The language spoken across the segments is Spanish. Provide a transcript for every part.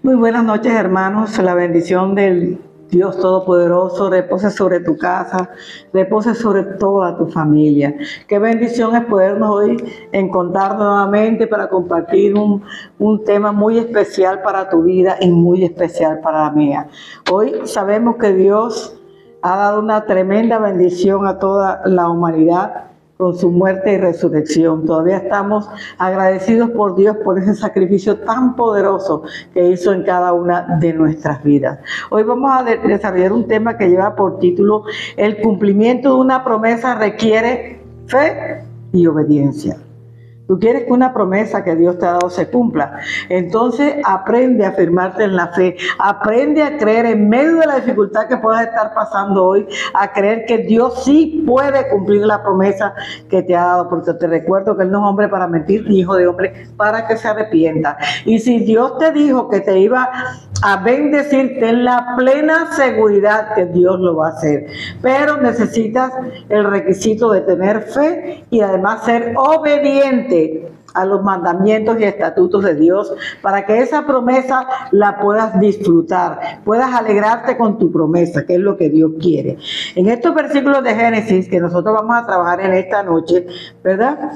Muy buenas noches, hermanos. La bendición del Dios Todopoderoso repose sobre tu casa, repose sobre toda tu familia. Qué bendición es podernos hoy encontrar nuevamente para compartir un tema muy especial para tu vida y muy especial para la mía. Hoy sabemos que Dios ha dado una tremenda bendición a toda la humanidad con su muerte y resurrección. Todavía estamos agradecidos por Dios por ese sacrificio tan poderoso que hizo en cada una de nuestras vidas. Hoy vamos a desarrollar un tema que lleva por título: el cumplimiento de una promesa requiere fe y obediencia. Tú quieres que una promesa que Dios te ha dado se cumpla. Entonces aprende a afirmarte en la fe. Aprende a creer en medio de la dificultad que puedas estar pasando hoy, a creer que Dios sí puede cumplir la promesa que te ha dado. Porque te recuerdo que Él no es hombre para mentir, ni hijo de hombre para que se arrepienta. Y si Dios te dijo que te iba a bendecir, ten la plena seguridad que Dios lo va a hacer. Pero necesitas el requisito de tener fe y además ser obediente a los mandamientos y estatutos de Dios, para que esa promesa la puedas disfrutar, puedas alegrarte con tu promesa, que es lo que Dios quiere. En estos versículos de Génesis que nosotros vamos a trabajar en esta noche, ¿verdad?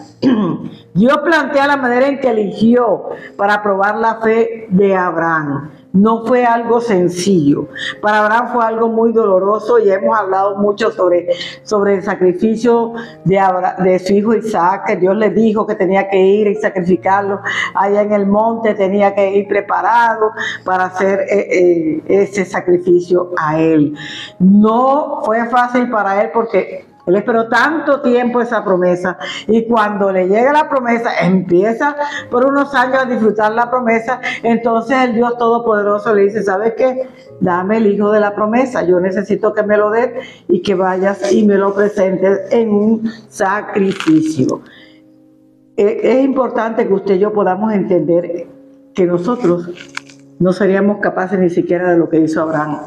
Dios plantea la manera en que eligió para probar la fe de Abraham. No fue algo sencillo. Para Abraham fue algo muy doloroso, y hemos hablado mucho sobre el sacrificio de su hijo Isaac, que Dios le dijo que tenía que ir y sacrificarlo allá en el monte, tenía que ir preparado para hacer ese sacrificio a él. No fue fácil para él porque Él esperó tanto tiempo esa promesa, y cuando le llega la promesa, empieza por unos años a disfrutar la promesa. Entonces el Dios Todopoderoso le dice: ¿sabes qué? Dame el hijo de la promesa. Yo necesito que me lo des y que vayas y me lo presentes en un sacrificio. Es importante que usted y yo podamos entender que nosotros no seríamos capaces ni siquiera de lo que hizo Abraham.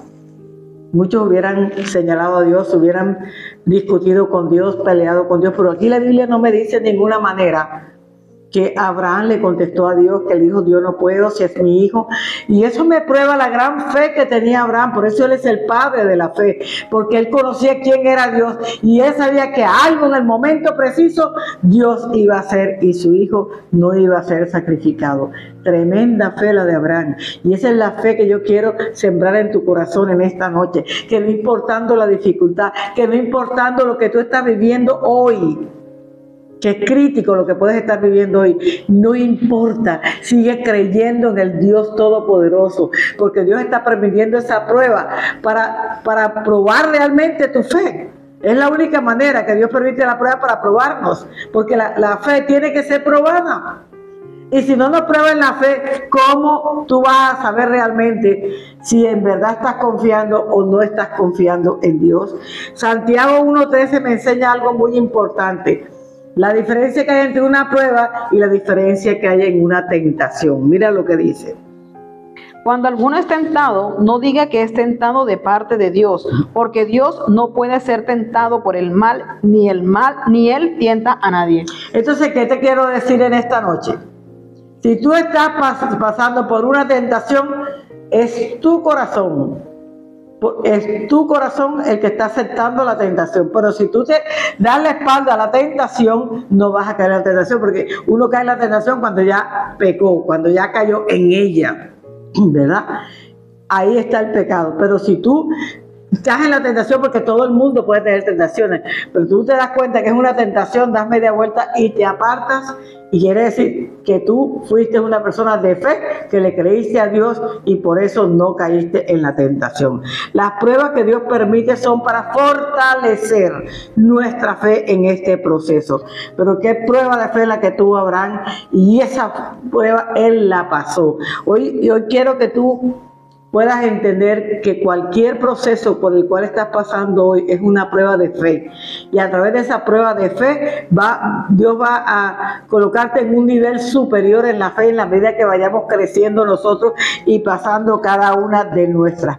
Muchos hubieran señalado a Dios, hubieran discutido con Dios, peleado con Dios, pero aquí la Biblia no me dice de ninguna manera que Abraham le contestó a Dios, que él dijo: Dios, no puedo, si es mi hijo. Y eso me prueba la gran fe que tenía Abraham. Por eso él es el padre de la fe, porque él conocía quién era Dios, y él sabía que algo en el momento preciso Dios iba a hacer, y su hijo no iba a ser sacrificado. Tremenda fe la de Abraham, y esa es la fe que yo quiero sembrar en tu corazón en esta noche, que no importando la dificultad, que no importando lo que tú estás viviendo hoy, que es crítico lo que puedes estar viviendo hoy, no importa, sigue creyendo en el Dios Todopoderoso, porque Dios está permitiendo esa prueba para probar realmente tu fe. Es la única manera que Dios permite la prueba, para probarnos, porque la fe tiene que ser probada. Y si no nos pruebas la fe, ¿cómo tú vas a saber realmente si en verdad estás confiando o no estás confiando en Dios? Santiago 1:13 me enseña algo muy importante: la diferencia que hay entre una prueba y la diferencia que hay en una tentación. Mira lo que dice: cuando alguno es tentado, no diga que es tentado de parte de Dios, porque Dios no puede ser tentado por el mal, ni Él tienta a nadie. Entonces, ¿qué te quiero decir en esta noche? Si tú estás pasando por una tentación, es tu corazón el que está aceptando la tentación. Pero si tú te das la espalda a la tentación, no vas a caer en la tentación, porque uno cae en la tentación cuando ya pecó, cuando ya cayó en ella, ¿verdad? Ahí está el pecado. Pero si tú estás en la tentación, porque todo el mundo puede tener tentaciones, pero tú te das cuenta que es una tentación, das media vuelta y te apartas, y quiere decir que tú fuiste una persona de fe, que le creíste a Dios, y por eso no caíste en la tentación. Las pruebas que Dios permite son para fortalecer nuestra fe en este proceso. Pero qué prueba de fe la que tuvo Abraham, y esa prueba él la pasó. Hoy quiero que tú puedas entender que cualquier proceso por el cual estás pasando hoy es una prueba de fe, y a través de esa prueba de fe Dios va a colocarte en un nivel superior en la fe, en la medida que vayamos creciendo nosotros y pasando cada una de nuestras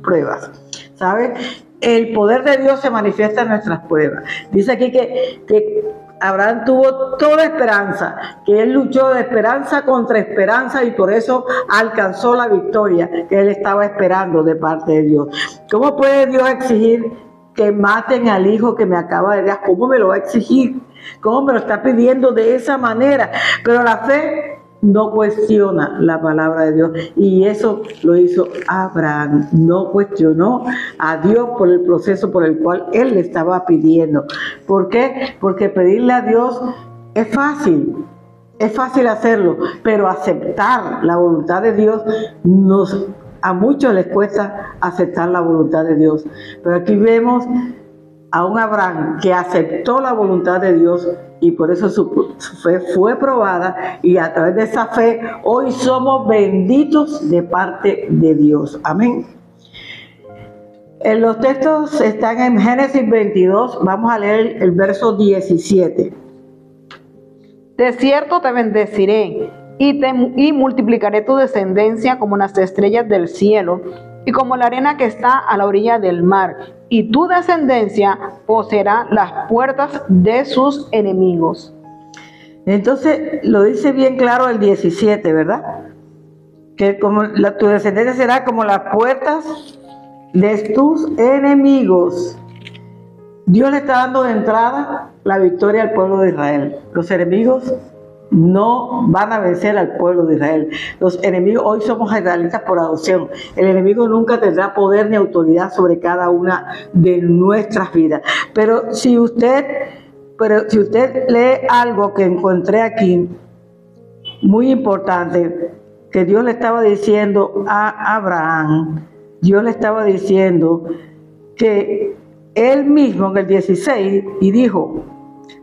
pruebas. ¿Sabes? El poder de Dios se manifiesta en nuestras pruebas. Dice aquí que Abraham tuvo toda esperanza, que él luchó de esperanza contra esperanza y por eso alcanzó la victoria que él estaba esperando de parte de Dios. ¿Cómo puede Dios exigir que maten al hijo que me acaba de dar? ¿Cómo me lo va a exigir? ¿Cómo me lo está pidiendo de esa manera? Pero la fe no cuestiona la palabra de Dios, y eso lo hizo Abraham. No cuestionó a Dios por el proceso por el cual él le estaba pidiendo. ¿Por qué? Porque pedirle a Dios es fácil hacerlo, pero aceptar la voluntad de Dios a muchos les cuesta aceptar la voluntad de Dios. Pero aquí vemos a un Abraham que aceptó la voluntad de Dios, y por eso su fe fue probada, y a través de esa fe hoy somos benditos de parte de Dios. Amén. Los textos están en Génesis 22, vamos a leer el verso 17. De cierto te bendeciré y multiplicaré tu descendencia como las estrellas del cielo y como la arena que está a la orilla del mar, y tu descendencia poseerá las puertas de sus enemigos. Entonces lo dice bien claro el 17, ¿verdad? Que tu descendencia será como las puertas de tus enemigos. Dios le está dando de entrada la victoria al pueblo de Israel. Los enemigos no van a vencer al pueblo de Israel. Los enemigos, hoy somos israelitas por adopción. El enemigo nunca tendrá poder ni autoridad sobre cada una de nuestras vidas. Pero si usted lee algo que encontré aquí, muy importante, que Dios le estaba diciendo a Abraham, Dios le estaba diciendo que él mismo en el 16, y dijo: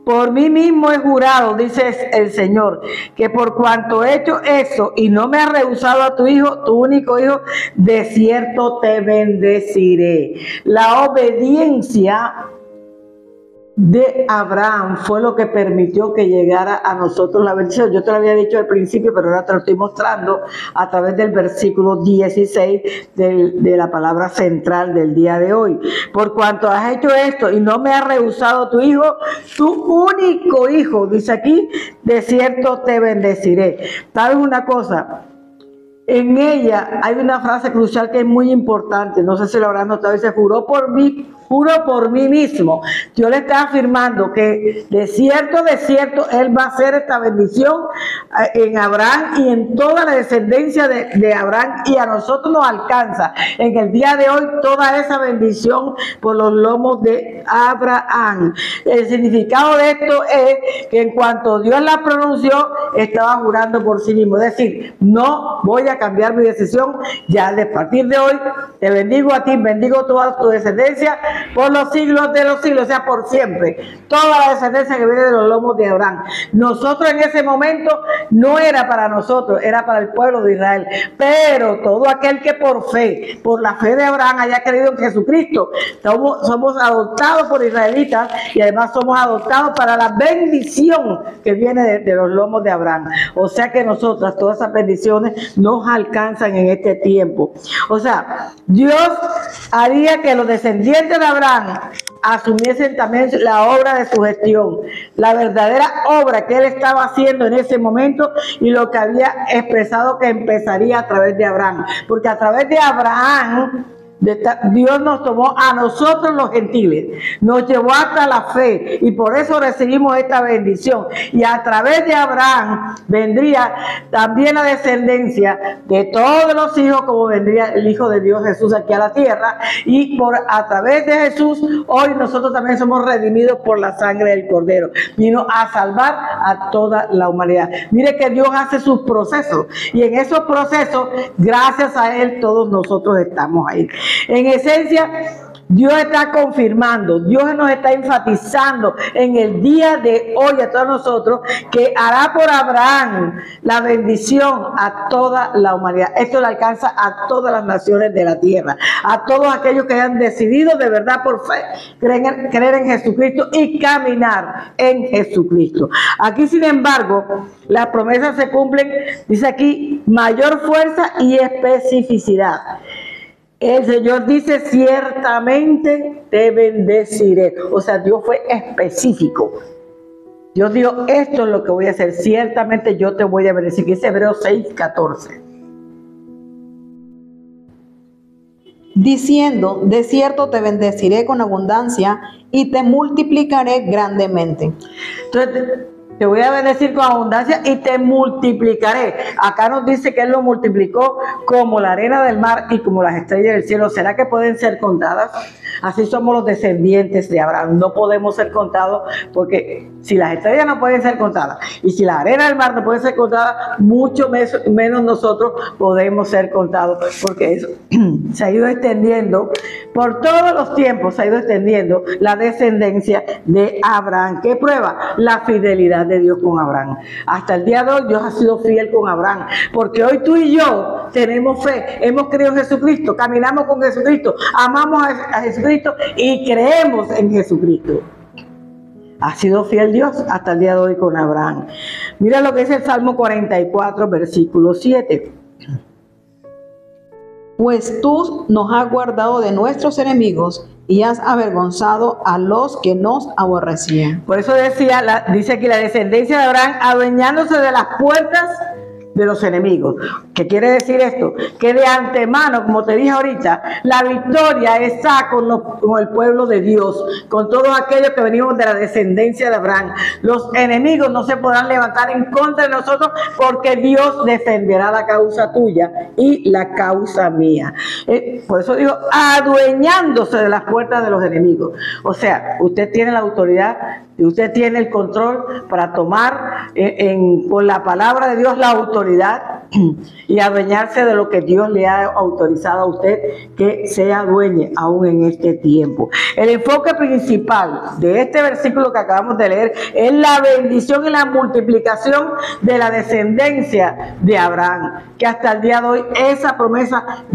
por mí mismo he jurado, dice el Señor, que por cuanto he hecho eso y no me has rehusado a tu hijo, tu único hijo, de cierto te bendeciré. La obediencia de Abraham fue lo que permitió que llegara a nosotros la bendición. Yo te lo había dicho al principio, pero ahora te lo estoy mostrando a través del versículo 16 de la palabra central del día de hoy. Por cuanto has hecho esto y no me has rehusado tu hijo, tu único hijo, dice aquí, de cierto te bendeciré. ¿Sabes una cosa? En ella hay una frase crucial que es muy importante, no sé si lo habrán notado, dice: juro por mí mismo. Dios le está afirmando que de cierto, Él va a hacer esta bendición en Abraham y en toda la descendencia de Abraham, y a nosotros nos alcanza en el día de hoy toda esa bendición por los lomos de Abraham. El significado de esto es que en cuanto Dios la pronunció, estaba jurando por sí mismo, es decir, no voy a cambiar mi decisión, ya de partir de hoy te bendigo a ti, bendigo toda tu descendencia por los siglos de los siglos, o sea, por siempre, toda la descendencia que viene de los lomos de Abraham. Nosotros en ese momento no era para nosotros, era para el pueblo de Israel, pero todo aquel que por fe, por la fe de Abraham haya creído en Jesucristo, somos adoptados por israelitas, y además somos adoptados para la bendición que viene de los lomos de Abraham. O sea que nosotras, todas esas bendiciones nos alcanzan en este tiempo. O sea, Dios haría que los descendientes de Abraham asumiesen también la obra de su gestión, la verdadera obra que él estaba haciendo en ese momento, y lo que había expresado que empezaría a través de Abraham, porque a través de Abraham Dios nos tomó a nosotros los gentiles, nos llevó hasta la fe, y por eso recibimos esta bendición. Y a través de Abraham vendría también la descendencia de todos los hijos, como vendría el Hijo de Dios Jesús aquí a la tierra, y a través de Jesús hoy nosotros también somos redimidos por la sangre del Cordero. Vino a salvar a toda la humanidad. Mire que Dios hace sus procesos, y en esos procesos, gracias a Él, todos nosotros estamos ahí. En esencia, Dios está confirmando, Dios nos está enfatizando en el día de hoy a todos nosotros que hará por Abraham la bendición a toda la humanidad. Esto le alcanza a todas las naciones de la tierra, a todos aquellos que hayan decidido de verdad por fe creer en Jesucristo y caminar en Jesucristo. Aquí, sin embargo, las promesas se cumplen, dice aquí, mayor fuerza y especificidad. El Señor dice: ciertamente te bendeciré. O sea, Dios fue específico. Dios dijo, esto es lo que voy a hacer, ciertamente yo te voy a bendecir, que es Hebreos 6:14. Diciendo, de cierto te bendeciré con abundancia y te multiplicaré grandemente. Entonces, te voy a bendecir con abundancia y te multiplicaré. Acá nos dice que Él lo multiplicó como la arena del mar y como las estrellas del cielo. ¿Será que pueden ser contadas? Así somos los descendientes de Abraham. No podemos ser contados porque si las estrellas no pueden ser contadas y si la arena del mar no puede ser contada, mucho menos nosotros podemos ser contados, porque eso se ha ido extendiendo por todos los tiempos, se ha ido extendiendo la descendencia de Abraham. ¿Qué prueba? La fidelidad de Dios con Abraham. Hasta el día de hoy Dios ha sido fiel con Abraham, porque hoy tú y yo tenemos fe, hemos creído en Jesucristo, caminamos con Jesucristo, amamos a Jesucristo y creemos en Jesucristo. Ha sido fiel Dios hasta el día de hoy con Abraham. Mira lo que dice el Salmo 44, versículo 7. Pues tú nos has guardado de nuestros enemigos y has avergonzado a los que nos aborrecían. Por eso dice aquí la descendencia de Abraham adueñándose de las puertas de los enemigos. ¿Qué quiere decir esto? Que de antemano, como te dije ahorita, la victoria está con el pueblo de Dios, con todos aquellos que venimos de la descendencia de Abraham. Los enemigos no se podrán levantar en contra de nosotros porque Dios defenderá la causa tuya y la causa mía. Por eso digo, adueñándose de las puertas de los enemigos. O sea, usted tiene la autoridad y usted tiene el control para tomar con la palabra de Dios la autoridad y adueñarse de lo que Dios le ha autorizado a usted que sea dueño aún en este tiempo. El enfoque principal de este versículo que acabamos de leer es la bendición y la multiplicación de la descendencia de Abraham, que hasta el día de hoy esa promesa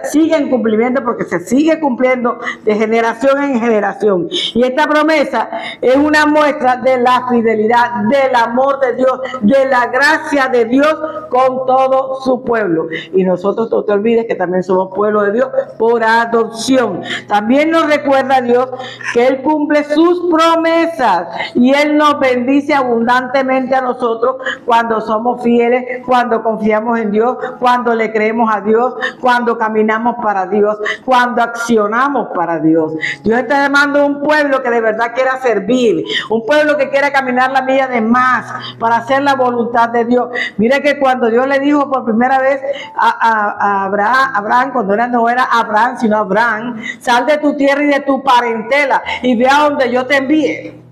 sigue en cumplimiento porque se sigue cumpliendo de generación en generación. Y esta promesa es una muestra de la fidelidad, del amor de Dios, de la gracia de Dios con todo su pueblo. Y nosotros, no te olvides que también somos pueblo de Dios por adopción. También nos recuerda Dios que Él cumple sus promesas y Él nos bendice abundantemente a nosotros cuando somos fieles, cuando confiamos en Dios, cuando le creemos a Dios, cuando caminamos para Dios, cuando accionamos para Dios. Dios está llamando a un pueblo que de verdad quiera servir, un pueblo que quiera caminar la milla de más para hacer la voluntad de Dios. Mira que cuando Dios le dijo por primera vez a Abraham, cuando no era Abraham, sino Abraham, sal de tu tierra y de tu parentela y ve a donde yo te envíe.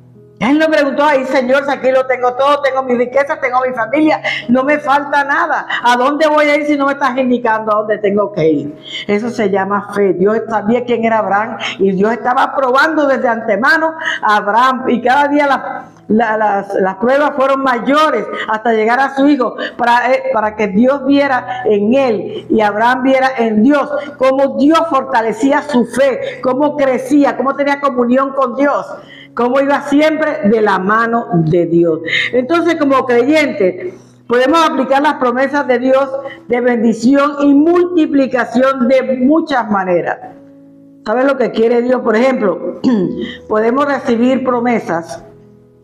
Él no preguntó, ahí Señor, si aquí lo tengo todo, tengo mi riqueza, tengo mi familia, no me falta nada. ¿A dónde voy a ir si no me estás indicando a dónde tengo que ir? Eso se llama fe. Dios sabía quién era Abraham y Dios estaba probando desde antemano a Abraham y cada día las pruebas fueron mayores hasta llegar a su hijo para que Dios viera en él y Abraham viera en Dios cómo Dios fortalecía su fe, cómo crecía, cómo tenía comunión con Dios, cómo iba siempre de la mano de Dios. Entonces, como creyentes, podemos aplicar las promesas de Dios de bendición y multiplicación de muchas maneras. ¿Sabes lo que quiere Dios? Por ejemplo, podemos recibir promesas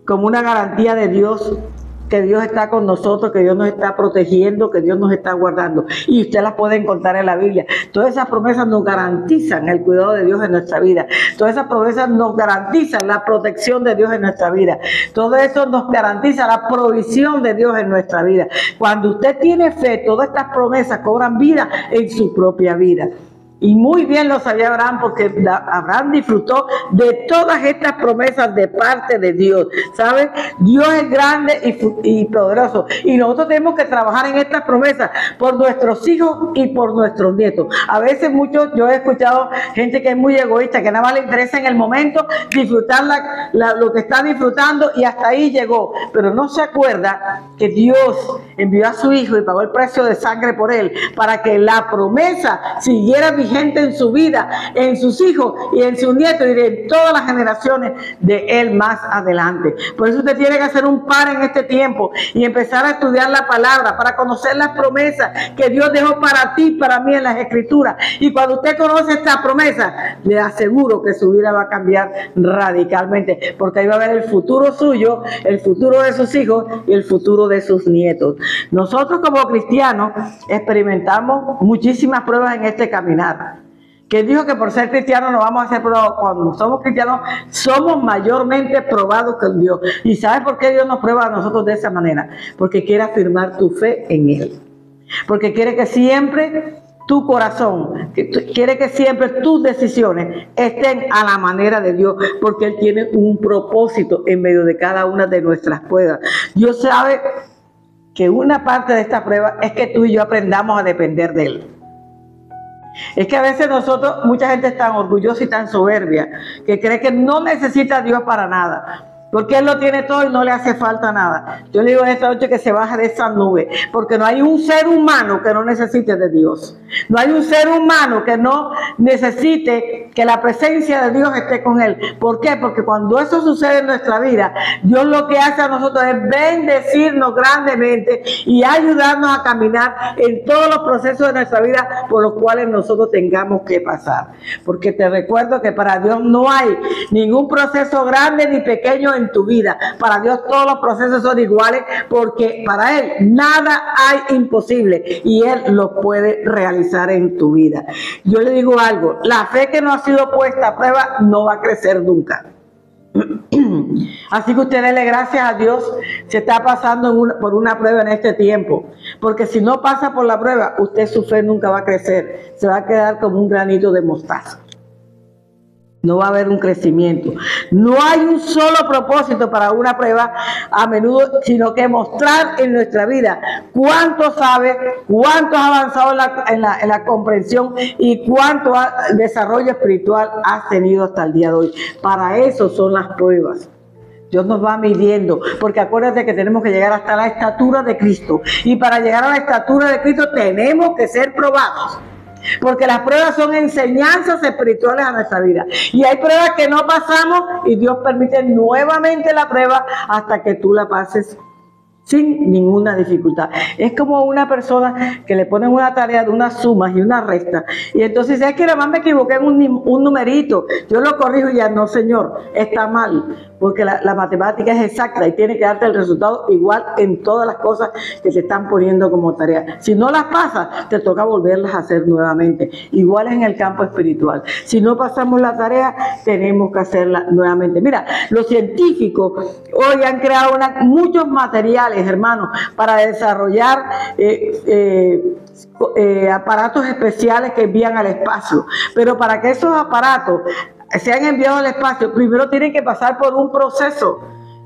como una garantía de Dios, que Dios está con nosotros, que Dios nos está protegiendo, que Dios nos está guardando. Y usted las puede encontrar en la Biblia. Todas esas promesas nos garantizan el cuidado de Dios en nuestra vida. Todas esas promesas nos garantizan la protección de Dios en nuestra vida. Todo eso nos garantiza la provisión de Dios en nuestra vida. Cuando usted tiene fe, todas estas promesas cobran vida en su propia vida. Y muy bien lo sabía Abraham, porque Abraham disfrutó de todas estas promesas de parte de Dios. ¿Sabe? Dios es grande y poderoso. Y nosotros tenemos que trabajar en estas promesas por nuestros hijos y por nuestros nietos. A veces yo he escuchado gente que es muy egoísta, que nada más le interesa en el momento disfrutar lo que está disfrutando y hasta ahí llegó. Pero no se acuerda que Dios envió a su hijo y pagó el precio de sangre por él para que la promesa siguiera vigente vigente en su vida, en sus hijos y en sus nietos y en todas las generaciones de él más adelante. Por eso usted tiene que hacer un par en este tiempo y empezar a estudiar la palabra para conocer las promesas que Dios dejó para ti, para mí en las Escrituras. Y cuando usted conoce esta promesa, le aseguro que su vida va a cambiar radicalmente, porque ahí va a ver el futuro suyo, el futuro de sus hijos y el futuro de sus nietos. Nosotros como cristianos experimentamos muchísimas pruebas en este caminar. Que dijo que por ser cristianos no vamos a hacer pruebas. Cuando somos cristianos somos mayormente probados con Dios. ¿Y sabes por qué Dios nos prueba a nosotros de esa manera? Porque quiere afirmar tu fe en Él. Porque quiere que siempre tu corazón, quiere que siempre tus decisiones estén a la manera de Dios, porque Él tiene un propósito en medio de cada una de nuestras pruebas. Dios sabe que una parte de esta prueba es que tú y yo aprendamos a depender de Él. Es que a veces nosotros, mucha gente es tan orgullosa y tan soberbia que cree que no necesita a Dios para nada, porque Él lo tiene todo y no le hace falta nada. Yo le digo esta noche que se baje de esa nube, porque no hay un ser humano que no necesite de Dios. No hay un ser humano que no necesite que la presencia de Dios esté con él. ¿Por qué? Porque cuando eso sucede en nuestra vida, Dios lo que hace a nosotros es bendecirnos grandemente y ayudarnos a caminar en todos los procesos de nuestra vida por los cuales nosotros tengamos que pasar. Porque te recuerdo que para Dios no hay ningún proceso grande ni pequeño en tu vida. Para Dios todos los procesos son iguales, porque para Él nada hay imposible y Él lo puede realizar en tu vida. Yo le digo algo, la fe que no ha sido puesta a prueba no va a crecer nunca. Así que usted dele gracias a Dios si está pasando por una prueba en este tiempo, porque si no pasa por la prueba, usted su fe nunca va a crecer, se va a quedar como un granito de mostaza. No va a haber un crecimiento. No hay un solo propósito para una prueba a menudo, sino que mostrar en nuestra vida cuánto sabes, cuánto has avanzado en la comprensión y cuánto desarrollo espiritual has tenido hasta el día de hoy. Para eso son las pruebas. Dios nos va midiendo, porque acuérdate que tenemos que llegar hasta la estatura de Cristo. Y para llegar a la estatura de Cristo tenemos que ser probados. Porque las pruebas son enseñanzas espirituales a nuestra vida. Y hay pruebas que no pasamos y Dios permite nuevamente la prueba hasta que tú la pases sin ninguna dificultad. Es como una persona que le ponen una tarea de unas sumas y una resta. Y entonces es que nada más me equivoqué en un numerito. Yo lo corrijo y ya no, señor, está mal. Porque la matemática es exacta y tiene que darte el resultado igual en todas las cosas que se están poniendo como tarea. Si no las pasas, te toca volverlas a hacer nuevamente. Igual es en el campo espiritual. Si no pasamos la tarea, tenemos que hacerla nuevamente. Mira, los científicos hoy han creado muchos materiales, hermanos, para desarrollar aparatos especiales que envían al espacio. Pero para que esos aparatos sean enviados al espacio, primero tienen que pasar por un proceso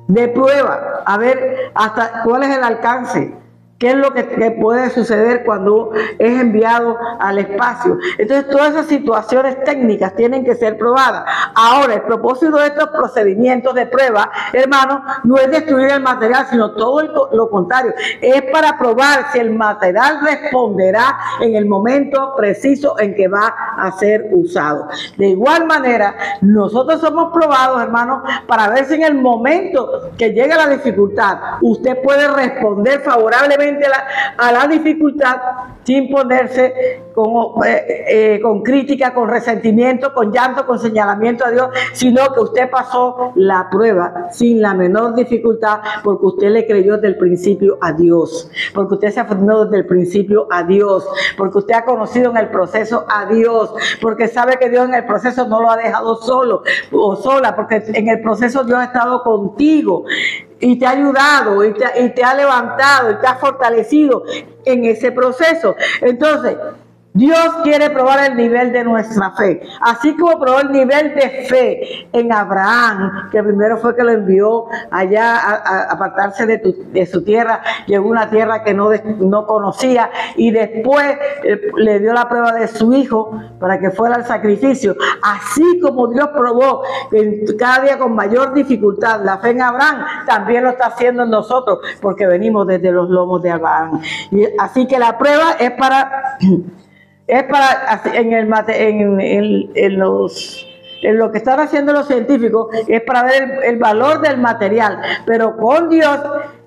de prueba, a ver hasta cuál es el alcance, qué es lo que puede suceder cuando es enviado al espacio. Entonces todas esas situaciones técnicas tienen que ser probadas. Ahora, el propósito de estos procedimientos de prueba, hermanos, no es destruir el material, sino todo lo contrario, es para probar si el material responderá en el momento preciso en que va a ser usado. De igual manera, nosotros somos probados, hermanos, para ver si en el momento que llega la dificultad, usted puede responder favorablemente a la dificultad sin ponerse con crítica, con resentimiento, con llanto, con señalamiento a Dios, sino que usted pasó la prueba sin la menor dificultad porque usted le creyó desde el principio a Dios, porque usted se afirmó desde el principio a Dios, porque usted ha conocido en el proceso a Dios, porque sabe que Dios en el proceso no lo ha dejado solo o sola, porque en el proceso Dios ha estado contigo y te ha ayudado y te ha levantado y te ha fortalecido en ese proceso. Entonces, Dios quiere probar el nivel de nuestra fe, así como probó el nivel de fe en Abraham, que primero fue que lo envió allá a apartarse de su tierra, llegó a una tierra que no conocía y después le dio la prueba de su hijo para que fuera al sacrificio. Así como Dios probó cada día con mayor dificultad la fe en Abraham, también lo está haciendo en nosotros, porque venimos desde los lomos de Abraham. Y así que la prueba es para Es para, en lo que están haciendo los científicos, es para ver el valor del material, pero con Dios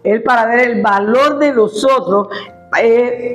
es para ver el valor de nosotros,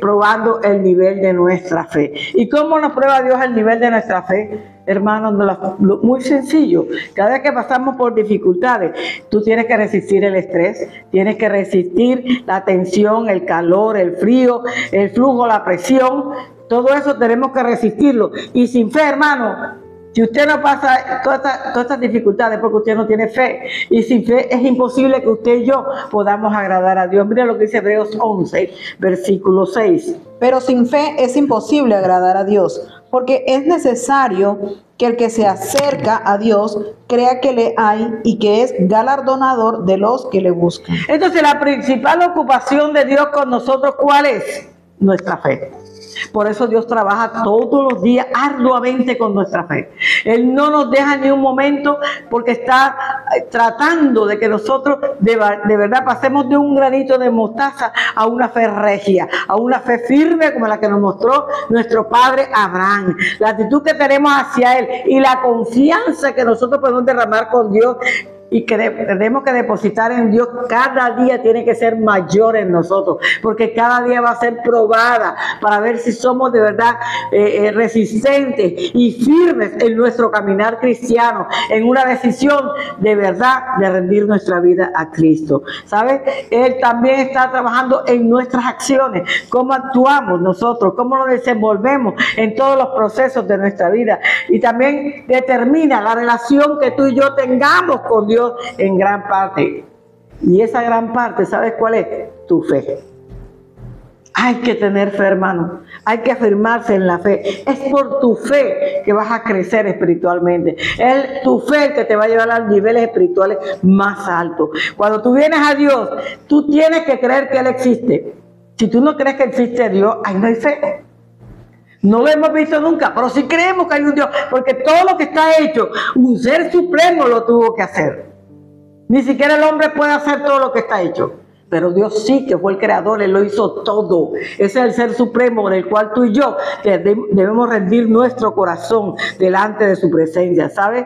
probando el nivel de nuestra fe. ¿Y cómo nos prueba Dios el nivel de nuestra fe? Hermanos, muy sencillo. Cada vez que pasamos por dificultades, tú tienes que resistir el estrés, tienes que resistir la tensión, el calor, el frío, el flujo, la presión. Todo eso tenemos que resistirlo. Y sin fe, hermano, si usted no pasa todas estas dificultades porque usted no tiene fe, y sin fe es imposible que usted y yo podamos agradar a Dios. Mira lo que dice Hebreos 11, versículo 6. Pero sin fe es imposible agradar a Dios, porque es necesario que el que se acerca a Dios crea que le hay y que es galardonador de los que le buscan. Entonces, la principal ocupación de Dios con nosotros, ¿cuál es? Nuestra fe. Por eso Dios trabaja todos los días arduamente con nuestra fe. Él no nos deja ni un momento porque está tratando de que nosotros de verdad pasemos de un granito de mostaza a una fe regia, a una fe firme como la que nos mostró nuestro padre Abraham. La actitud que tenemos hacia Él y la confianza que nosotros podemos derramar con Dios y que tenemos que depositar en Dios, cada día tiene que ser mayor en nosotros, porque cada día va a ser probada para ver si somos de verdad resistentes y firmes en nuestro caminar cristiano, en una decisión de verdad de rendir nuestra vida a Cristo. ¿Sabes? Él también está trabajando en nuestras acciones, cómo actuamos nosotros, cómo nos desenvolvemos en todos los procesos de nuestra vida, y también determina la relación que tú y yo tengamos con Dios en gran parte. Y esa gran parte, ¿sabes cuál es? Tu fe. Hay que tener fe, hermano. Hay que afirmarse en la fe. Es por tu fe que vas a crecer espiritualmente. Es tu fe que te va a llevar a niveles espirituales más altos. Cuando tú vienes a Dios, tú tienes que creer que Él existe. Si tú no crees que existe Dios, ahí no hay fe. No lo hemos visto nunca, pero sí creemos que hay un Dios, porque todo lo que está hecho, un ser supremo lo tuvo que hacer. Ni siquiera el hombre puede hacer todo lo que está hecho, pero Dios sí, que fue el creador, Él lo hizo todo. Ese es el ser supremo en el cual tú y yo debemos rendir nuestro corazón delante de su presencia, ¿sabes?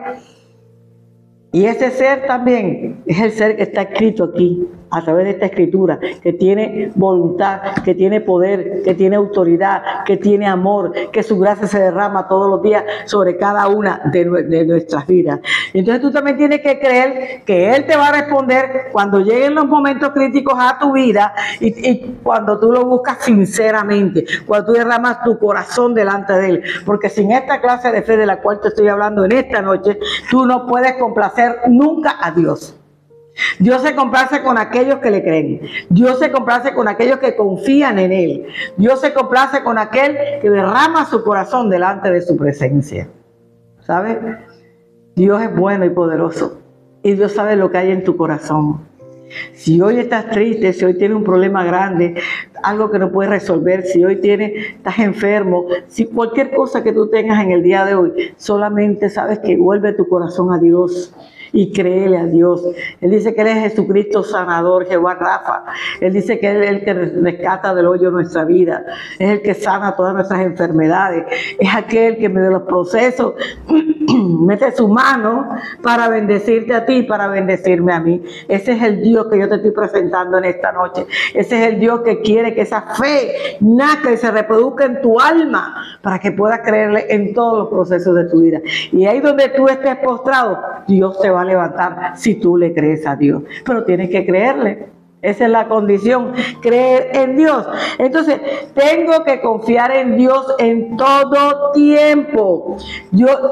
Y ese ser también es el ser que está escrito aquí, a través de esta escritura, que tiene voluntad, que tiene poder, que tiene autoridad, que tiene amor, que su gracia se derrama todos los días sobre cada una de nuestras vidas. Entonces tú también tienes que creer que Él te va a responder cuando lleguen los momentos críticos a tu vida, y cuando tú lo buscas sinceramente, cuando tú derramas tu corazón delante de Él. Porque sin esta clase de fe de la cual te estoy hablando en esta noche, tú no puedes complacer nunca a Dios. Dios se complace con aquellos que le creen. Dios se complace con aquellos que confían en Él. Dios se complace con aquel que derrama su corazón delante de su presencia. ¿Sabes? Dios es bueno y poderoso. Y Dios sabe lo que hay en tu corazón. Si hoy estás triste, si hoy tienes un problema grande, algo que no puedes resolver, si hoy estás enfermo, si cualquier cosa que tú tengas en el día de hoy, solamente sabes que vuelve tu corazón a Dios y créele a Dios. Él dice que Él es Jesucristo sanador, Jehová Rafa. Él dice que Él es el que rescata del hoyo nuestra vida, es el que sana todas nuestras enfermedades, es aquel que en medio de los procesos mete su mano para bendecirte a ti, para bendecirme a mí. Ese es el Dios que yo te estoy presentando en esta noche. Ese es el Dios que quiere que esa fe nazca y se reproduzca en tu alma para que puedas creerle en todos los procesos de tu vida. Y ahí donde tú estés postrado, Dios te va a levantar si tú le crees a Dios. Pero tienes que creerle. Esa es la condición, creer en Dios. Entonces, tengo que confiar en Dios en todo tiempo.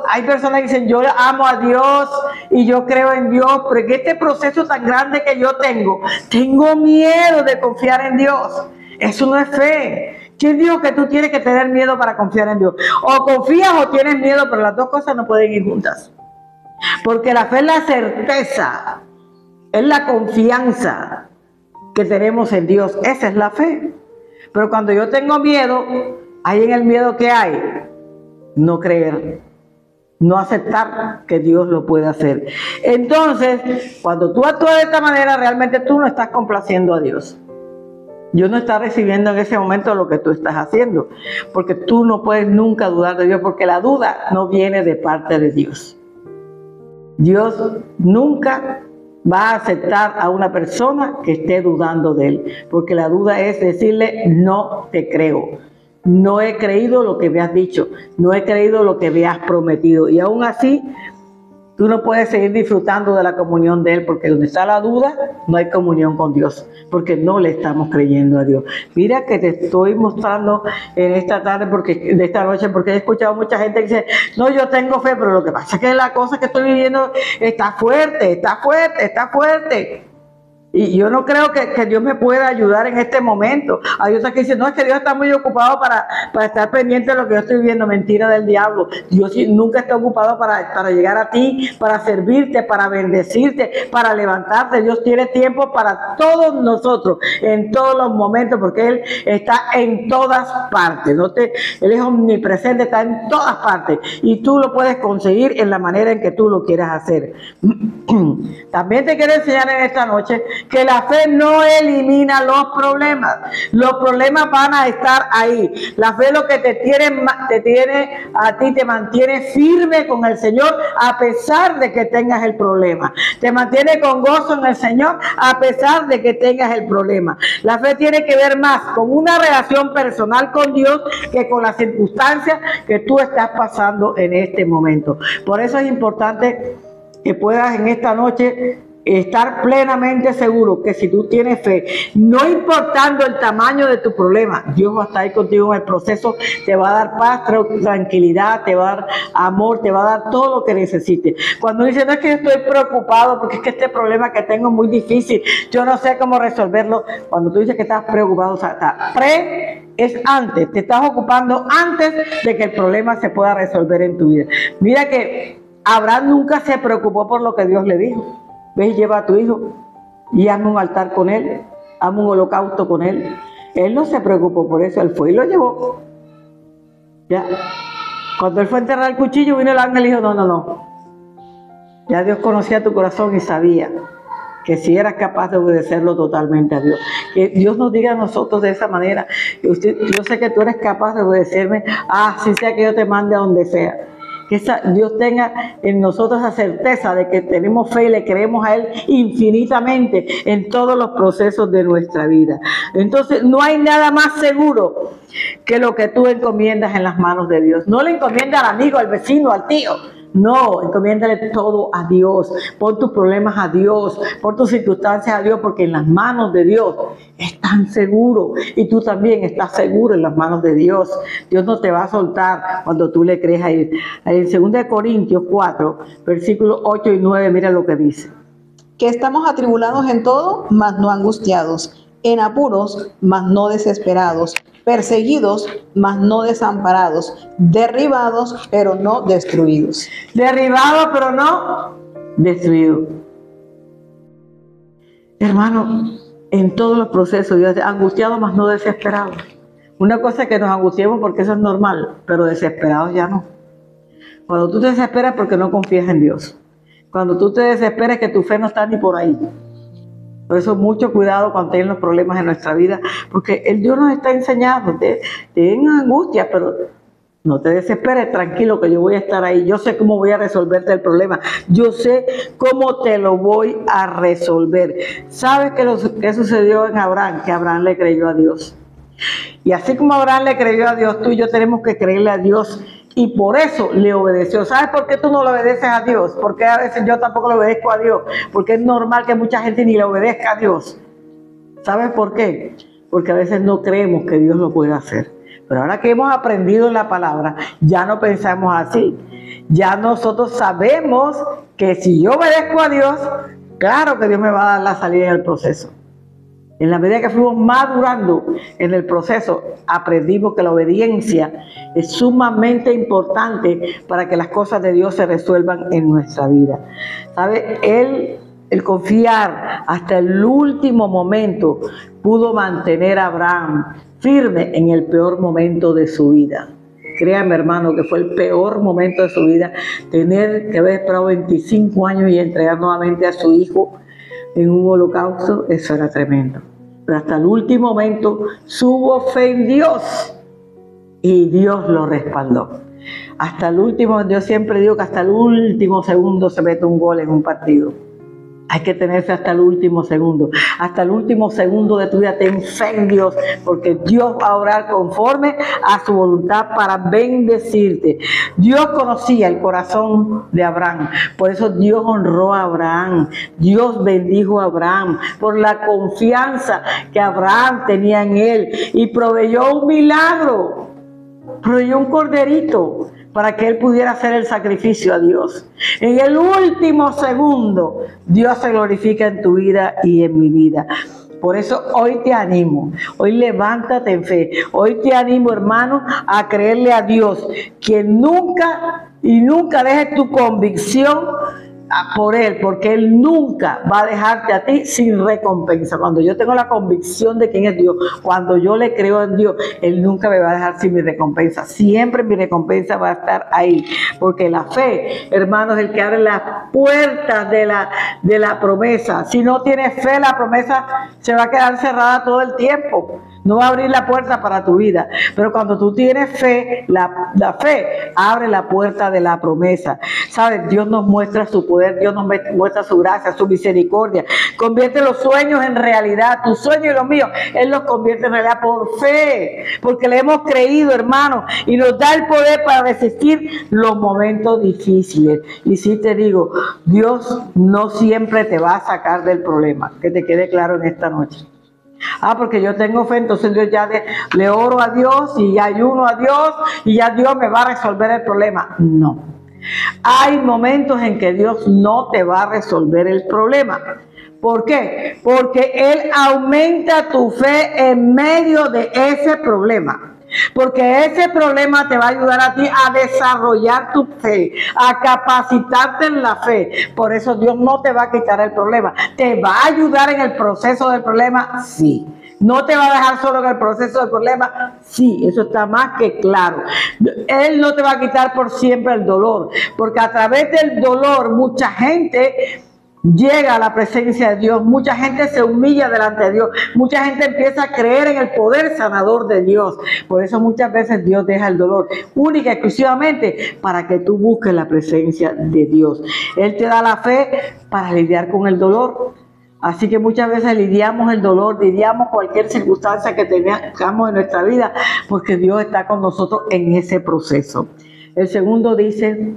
Hay personas que dicen, yo amo a Dios y yo creo en Dios, pero en este proceso tan grande que yo tengo miedo de confiar en Dios. Eso no es fe. ¿Quién dijo que tú tienes que tener miedo para confiar en Dios? O confías o tienes miedo, pero las dos cosas no pueden ir juntas. Porque la fe es la certeza, es la confianza que tenemos en Dios. Esa es la fe. Pero cuando yo tengo miedo, ahí en el miedo que hay, no creer, no aceptar que Dios lo puede hacer. Entonces, cuando tú actúas de esta manera, realmente tú no estás complaciendo a Dios. Dios no está recibiendo en ese momento lo que tú estás haciendo, porque tú no puedes nunca dudar de Dios, porque la duda no viene de parte de Dios. Dios nunca va a aceptar a una persona que esté dudando de Él, porque la duda es decirle: no te creo, no he creído lo que me has dicho, no he creído lo que me has prometido, y aún así tú no puedes seguir disfrutando de la comunión de Él, porque donde está la duda, no hay comunión con Dios, porque no le estamos creyendo a Dios. Mira que te estoy mostrando en esta tarde, de esta noche, porque he escuchado mucha gente que dice: no, yo tengo fe, pero lo que pasa es que la cosa que estoy viviendo está fuerte, está fuerte, está fuerte. Y yo no creo que Dios me pueda ayudar en este momento. Hay otras que dicen: no, es que Dios está muy ocupado para estar pendiente de lo que yo estoy viendo. Mentira del diablo. Dios nunca está ocupado para llegar a ti, para servirte, para bendecirte, para levantarte. Dios tiene tiempo para todos nosotros, en todos los momentos, porque Él está en todas partes. Él es omnipresente, está en todas partes. Y tú lo puedes conseguir en la manera en que tú lo quieras hacer. También te quiero enseñar en esta noche que la fe no elimina los problemas. Los problemas van a estar ahí. La fe lo que te tiene a ti, te mantiene firme con el Señor a pesar de que tengas el problema. Te mantiene con gozo en el Señor a pesar de que tengas el problema. La fe tiene que ver más con una relación personal con Dios que con las circunstancias que tú estás pasando en este momento. Por eso es importante que puedas en esta noche estar plenamente seguro que si tú tienes fe, no importando el tamaño de tu problema, Dios va a estar ahí contigo en el proceso, te va a dar paz, tranquilidad, te va a dar amor, te va a dar todo lo que necesites. Cuando dices: no, es que yo estoy preocupado porque es que este problema que tengo es muy difícil, yo no sé cómo resolverlo. Cuando tú dices que estás preocupado, o sea, es antes, te estás ocupando antes de que el problema se pueda resolver en tu vida. Mira que Abraham nunca se preocupó por lo que Dios le dijo. Ve y lleva a tu hijo y hazme un altar con él, hazme un holocausto con él. Él no se preocupó por eso, él fue y lo llevó. Ya. Cuando él fue a enterrar el cuchillo, vino el ángel y dijo: no. Ya Dios conocía tu corazón y sabía que si eras capaz de obedecerlo totalmente a Dios. Que Dios nos diga a nosotros de esa manera: yo sé que tú eres capaz de obedecerme, así sea que yo te mande a donde sea. Que Dios tenga en nosotros la certeza de que tenemos fe y le creemos a Él infinitamente en todos los procesos de nuestra vida. Entonces, no hay nada más seguro que lo que tú encomiendas en las manos de Dios. No le encomiendas al amigo, al vecino, al tío. No, encomiéndale todo a Dios. Pon tus problemas a Dios, pon tus circunstancias a Dios, porque en las manos de Dios están seguros. Y tú también estás seguro en las manos de Dios. Dios no te va a soltar cuando tú le crees a Él. En 2 Corintios 4, versículos 8 y 9, mira lo que dice. Que estamos atribulados en todo, mas no angustiados, en apuros, mas no desesperados, perseguidos, mas no desamparados, derribados, pero no destruidos. Derribados, pero no destruidos. Hermano, en todos los procesos, Dios, angustiados, mas no desesperados. Una cosa es que nos angustiemos porque eso es normal, pero desesperados ya no. Cuando tú te desesperas porque no confías en Dios. Cuando tú te desesperas que tu fe no está ni por ahí. Por eso mucho cuidado cuando tienen los problemas en nuestra vida, porque el Dios nos está enseñando, ten angustia, pero no te desesperes, tranquilo que yo voy a estar ahí, yo sé cómo voy a resolverte el problema, yo sé cómo te lo voy a resolver. ¿Sabes qué sucedió en Abraham? Que Abraham le creyó a Dios. Y así como Abraham le creyó a Dios, tú y yo tenemos que creerle a Dios. Y por eso le obedeció. ¿Sabes por qué tú no le obedeces a Dios? Porque a veces yo tampoco le obedezco a Dios. Porque es normal que mucha gente ni le obedezca a Dios. ¿Sabes por qué? Porque a veces no creemos que Dios lo pueda hacer. Pero ahora que hemos aprendido en la palabra, ya no pensamos así. Ya nosotros sabemos que si yo obedezco a Dios, claro que Dios me va a dar la salida del proceso. En la medida que fuimos madurando en el proceso, aprendimos que la obediencia es sumamente importante para que las cosas de Dios se resuelvan en nuestra vida. ¿Sabe? El confiar hasta el último momento pudo mantener a Abraham firme en el peor momento de su vida. Créame, hermano, que fue el peor momento de su vida, tener que haber esperado 25 años y entregar nuevamente a su hijo en un holocausto. Eso era tremendo. pero hasta el último momento tuvo fe en Dios y Dios lo respaldó. Hasta el último, yo siempre digo que hasta el último segundo se mete un gol en un partido. Hay que tenerse hasta el último segundo. Hasta el último segundo de tu vida ten fe en Dios, porque Dios va a orar conforme a su voluntad para bendecirte. Dios conocía el corazón de Abraham, por eso Dios honró a Abraham. Dios bendijo a Abraham por la confianza que Abraham tenía en él y proveyó un milagro, proveyó un corderito para que él pudiera hacer el sacrificio a Dios. En el último segundo, Dios se glorifica en tu vida y en mi vida. Por eso hoy te animo, hoy levántate en fe. Hoy te animo, hermano, a creerle a Dios, que nunca dejes tu convicción por Él, porque Él nunca va a dejarte a ti sin recompensa. Cuando yo tengo la convicción de quién es Dios, cuando yo le creo en Dios, Él nunca me va a dejar sin mi recompensa. Siempre mi recompensa va a estar ahí, porque la fe, hermanos, es el que abre las puertas de la promesa. Si no tienes fe, la promesa se va a quedar cerrada todo el tiempo. No va a abrir la puerta para tu vida. Pero cuando tú tienes fe, la fe abre la puerta de la promesa. ¿Sabes? Dios nos muestra su poder, Dios nos muestra su gracia, su misericordia. Convierte los sueños en realidad. Tus sueños y los míos, Él los convierte en realidad por fe. Porque le hemos creído, hermano. Y nos da el poder para resistir los momentos difíciles. Y sí te digo, Dios no siempre te va a sacar del problema. Que te quede claro en esta noche. Porque yo tengo fe, entonces yo ya le oro a Dios y ya ayuno a Dios y ya Dios me va a resolver el problema. No. Hay momentos en que Dios no te va a resolver el problema. ¿Por qué? Porque Él aumenta tu fe en medio de ese problema. Porque ese problema te va a ayudar a ti a desarrollar tu fe, a capacitarte en la fe. Por eso Dios no te va a quitar el problema. ¿Te va a ayudar en el proceso del problema? Sí. ¿No te va a dejar solo en el proceso del problema? Sí, eso está más que claro. Él no te va a quitar por siempre el dolor, porque a través del dolor mucha gente llega a la presencia de Dios, mucha gente se humilla delante de Dios, mucha gente empieza a creer en el poder sanador de Dios. Por eso muchas veces Dios deja el dolor, única y exclusivamente para que tú busques la presencia de Dios. Él te da la fe para lidiar con el dolor. Así que muchas veces lidiamos el dolor, lidiamos cualquier circunstancia que tengamos en nuestra vida, porque Dios está con nosotros en ese proceso. El segundo dice: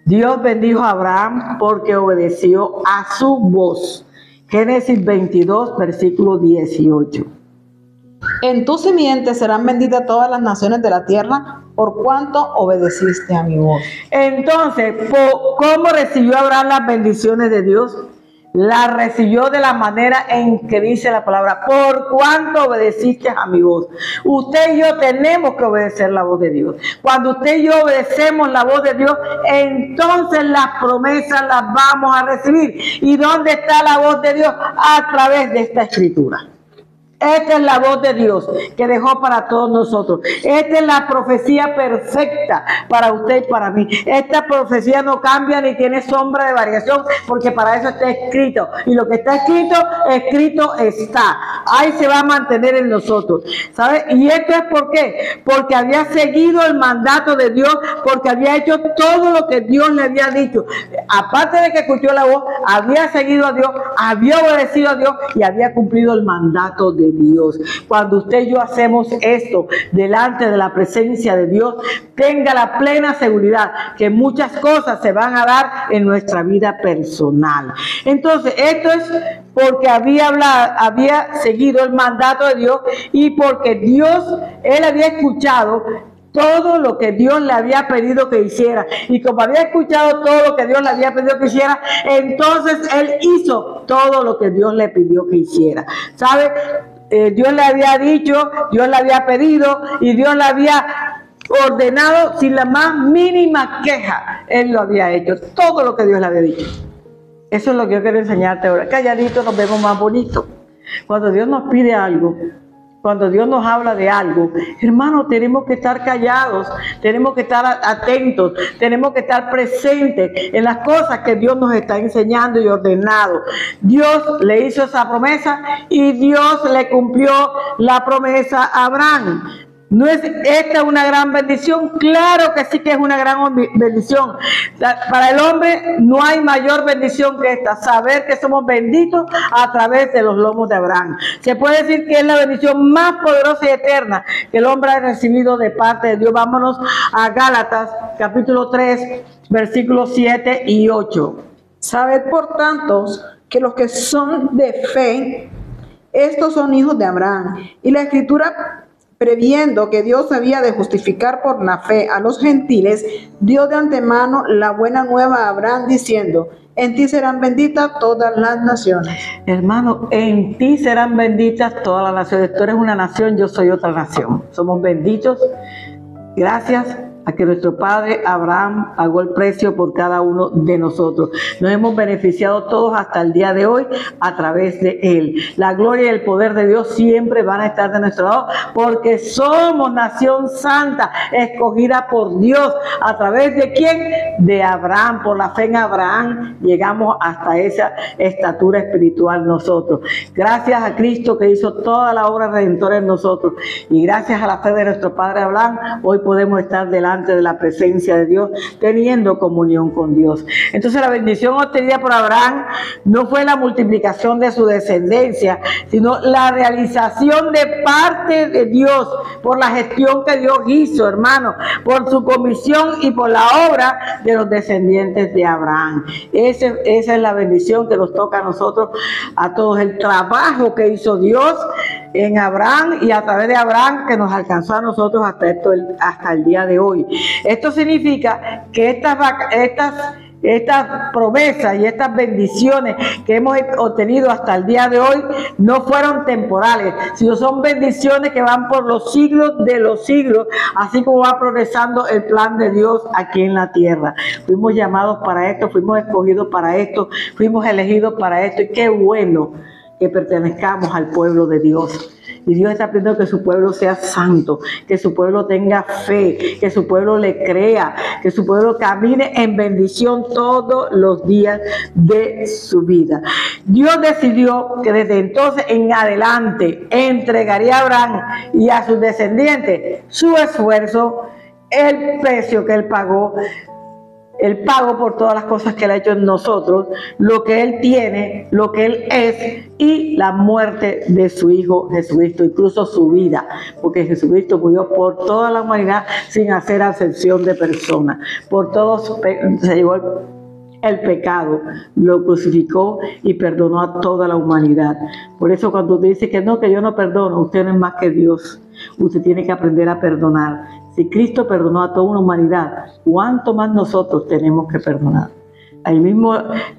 Dios bendijo a Abraham porque obedeció a su voz. Génesis 22, versículo 18. En tu simiente serán benditas todas las naciones de la tierra, por cuanto obedeciste a mi voz. Entonces, ¿cómo recibió Abraham las bendiciones de Dios? La recibió de la manera en que dice la palabra: por cuanto obedeciste a mi voz. Usted y yo tenemos que obedecer la voz de Dios. Cuando usted y yo obedecemos la voz de Dios, entonces las promesas las vamos a recibir. ¿Y dónde está la voz de Dios? A través de esta escritura. Esta es la voz de Dios que dejó para todos nosotros. Esta es la profecía perfecta para usted y para mí. Esta profecía no cambia ni tiene sombra de variación, porque para eso está escrito. Y lo que está escrito, escrito está. Ahí se va a mantener en nosotros. ¿Sabe? Y esto es ¿por qué? Porque había seguido el mandato de Dios, porque había hecho todo lo que Dios le había dicho. Aparte de que escuchó la voz, había seguido a Dios, había obedecido a Dios y había cumplido el mandato de Dios. Cuando usted y yo hacemos esto delante de la presencia de Dios, tenga la plena seguridad que muchas cosas se van a dar en nuestra vida personal. Entonces, esto es porque había seguido el mandato de Dios y porque él había escuchado todo lo que Dios le había pedido que hiciera. Y como había escuchado todo lo que Dios le había pedido que hiciera, entonces él hizo todo lo que Dios le pidió que hiciera. ¿Sabe? Dios le había dicho, Dios le había pedido y Dios le había ordenado sin la más mínima queja. Él lo había hecho, todo lo que Dios le había dicho. Eso es lo que yo quiero enseñarte ahora. Calladito nos vemos más bonitos. Cuando Dios nos pide algo, Cuando Dios nos habla de algo, hermano, tenemos que estar callados, tenemos que estar atentos, tenemos que estar presentes en las cosas que Dios nos está enseñando y ordenado. Dios le hizo esa promesa y Dios le cumplió la promesa a Abraham. ¿No es esta una gran bendición? Claro que sí que es una gran bendición. Para el hombre no hay mayor bendición que esta, saber que somos benditos a través de los lomos de Abraham. Se puede decir que es la bendición más poderosa y eterna que el hombre ha recibido de parte de Dios. Vámonos a Gálatas, capítulo 3, versículos 7 y 8. Sabed, por tanto, que los que son de fe, estos son hijos de Abraham. Y la Escritura, previendo que Dios había de justificar por la fe a los gentiles, dio de antemano la buena nueva a Abraham, diciendo: en ti serán benditas todas las naciones. Hermano, en ti serán benditas todas las naciones. Tú eres una nación, yo soy otra nación. Somos benditos gracias a que nuestro padre Abraham pagó el precio por cada uno de nosotros. Nos hemos beneficiado todos hasta el día de hoy a través de él. La gloria y el poder de Dios siempre van a estar de nuestro lado, porque somos nación santa, escogida por Dios. ¿A través de quién? De Abraham. Por la fe en Abraham llegamos hasta esa estatura espiritual nosotros. Gracias a Cristo que hizo toda la obra redentora en nosotros, y gracias a la fe de nuestro padre Abraham, hoy podemos estar delante de la presencia de Dios, teniendo comunión con Dios. Entonces la bendición obtenida por Abraham no fue la multiplicación de su descendencia, sino la realización de parte de Dios, por la gestión que Dios hizo, hermano, por su comisión y por la obra de los descendientes de Abraham. Esa es la bendición que nos toca a nosotros, a todos, el trabajo que hizo Dios en Abraham y a través de Abraham, que nos alcanzó a nosotros hasta el día de hoy. Esto significa que estas promesas y estas bendiciones que hemos obtenido hasta el día de hoy no fueron temporales, sino son bendiciones que van por los siglos de los siglos, así como va progresando el plan de Dios aquí en la tierra. Fuimos llamados para esto, fuimos escogidos para esto, fuimos elegidos para esto, y qué bueno que pertenezcamos al pueblo de Dios. Y Dios está pidiendo que su pueblo sea santo, que su pueblo tenga fe, que su pueblo le crea, que su pueblo camine en bendición todos los días de su vida. Dios decidió que desde entonces en adelante entregaría a Abraham y a sus descendientes su esfuerzo, el precio que él pagó, el pago por todas las cosas que Él ha hecho en nosotros, lo que Él tiene, lo que Él es, y la muerte de su Hijo Jesucristo, incluso su vida, porque Jesucristo murió por toda la humanidad sin hacer acepción de personas. Por todos se llevó el pecado, lo crucificó y perdonó a toda la humanidad. Por eso cuando usted dice que yo no perdono, usted no es más que Dios. Usted tiene que aprender a perdonar. Si Cristo perdonó a toda una humanidad, ¿cuánto más nosotros tenemos que perdonar? El mismo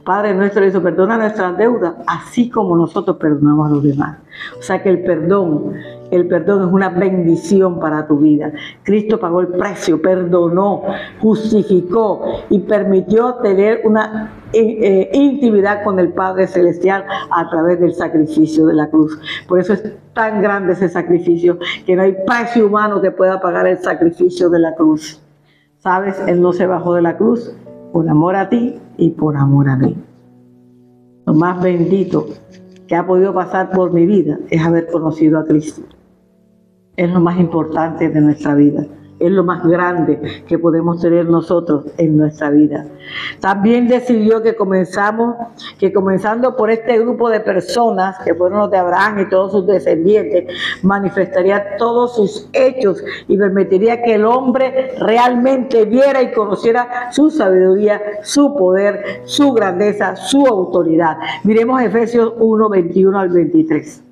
Padre nuestro dice: perdona nuestras deudas, así como nosotros perdonamos a los demás. O sea que el perdón es una bendición para tu vida. Cristo pagó el precio, perdonó, justificó y permitió tener una intimidad con el Padre Celestial a través del sacrificio de la cruz. Por eso es tan grande ese sacrificio, que no hay precio humano que pueda pagar el sacrificio de la cruz. ¿Sabes? Él no se bajó de la cruz por amor a ti y por amor a mí. Lo más bendito que ha podido pasar por mi vida es haber conocido a Cristo. Es lo más importante de nuestra vida. Es lo más grande que podemos tener nosotros en nuestra vida. También decidió que comenzando por este grupo de personas, que fueron los de Abraham y todos sus descendientes, manifestaría todos sus hechos y permitiría que el hombre realmente viera y conociera su sabiduría, su poder, su grandeza, su autoridad. Miremos Efesios 1, 21 al 23.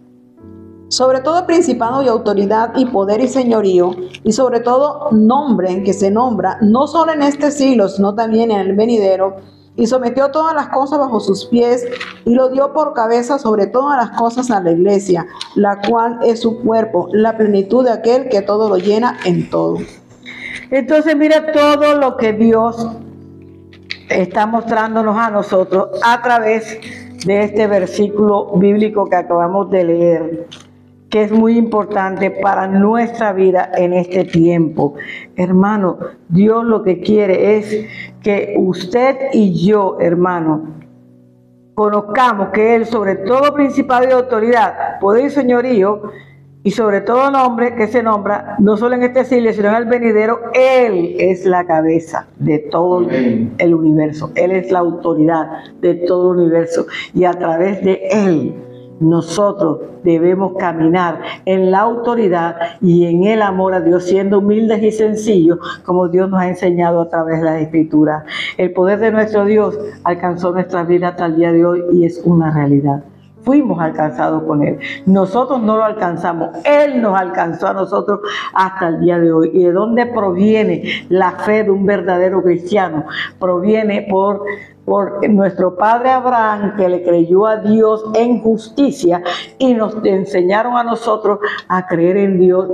Sobre todo principado y autoridad y poder y señorío, y sobre todo nombre que se nombra, no solo en este siglo, sino también en el venidero, y sometió todas las cosas bajo sus pies, y lo dio por cabeza sobre todas las cosas a la iglesia, la cual es su cuerpo, la plenitud de aquel que todo lo llena en todo. Entonces mira todo lo que Dios está mostrándonos a nosotros a través de este versículo bíblico que acabamos de leer. que es muy importante para nuestra vida en este tiempo. Hermano, Dios lo que quiere es que usted y yo, hermano, conozcamos que Él, sobre todo principado y autoridad, poder y señorío, y sobre todo nombre que se nombra, no solo en este siglo, sino en el venidero, Él es la cabeza de todo el universo. Él es la autoridad de todo el universo. Y a través de Él, nosotros debemos caminar en la autoridad y en el amor a Dios, siendo humildes y sencillos, como Dios nos ha enseñado a través de las Escrituras. El poder de nuestro Dios alcanzó nuestra vida hasta el día de hoy y es una realidad. Fuimos alcanzados con Él. Nosotros no lo alcanzamos. Él nos alcanzó a nosotros hasta el día de hoy. ¿Y de dónde proviene la fe de un verdadero cristiano? Proviene por nuestro padre Abraham, que le creyó a Dios en justicia y nos enseñaron a nosotros a creer en Dios.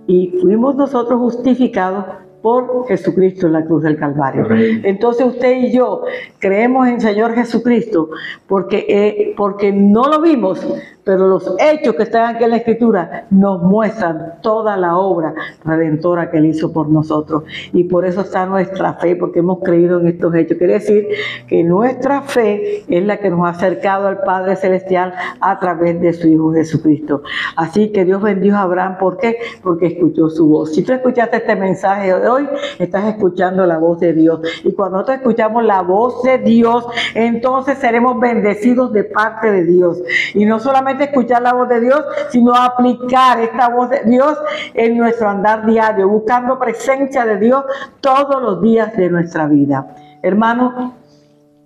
Y fuimos nosotros justificados por Jesucristo en la cruz del Calvario. Entonces usted y yo creemos en el Señor Jesucristo porque no lo vimos, pero los hechos que están aquí en la Escritura nos muestran toda la obra redentora que Él hizo por nosotros. Y por eso está nuestra fe, porque hemos creído en estos hechos. Quiere decir que nuestra fe es la que nos ha acercado al Padre Celestial a través de su Hijo Jesucristo. Así que Dios bendijo a Abraham. ¿Por qué? Porque escuchó su voz. Si tú escuchaste este mensaje de hoy, estás escuchando la voz de Dios. Y cuando nosotros escuchamos la voz de Dios, entonces seremos bendecidos de parte de Dios. Y no solamente escuchar la voz de Dios, sino aplicar esta voz de Dios en nuestro andar diario, buscando presencia de Dios todos los días de nuestra vida. Hermano,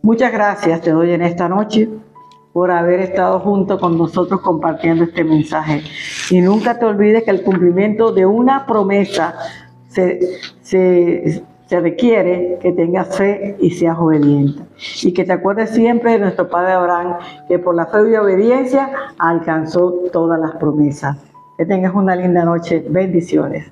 muchas gracias te doy en esta noche por haber estado junto con nosotros compartiendo este mensaje. Y nunca te olvides que el cumplimiento de una promesa se requiere que tengas fe y seas obediente. Y que te acuerdes siempre de nuestro padre Abraham, que por la fe y obediencia alcanzó todas las promesas. Que tengas una linda noche. Bendiciones.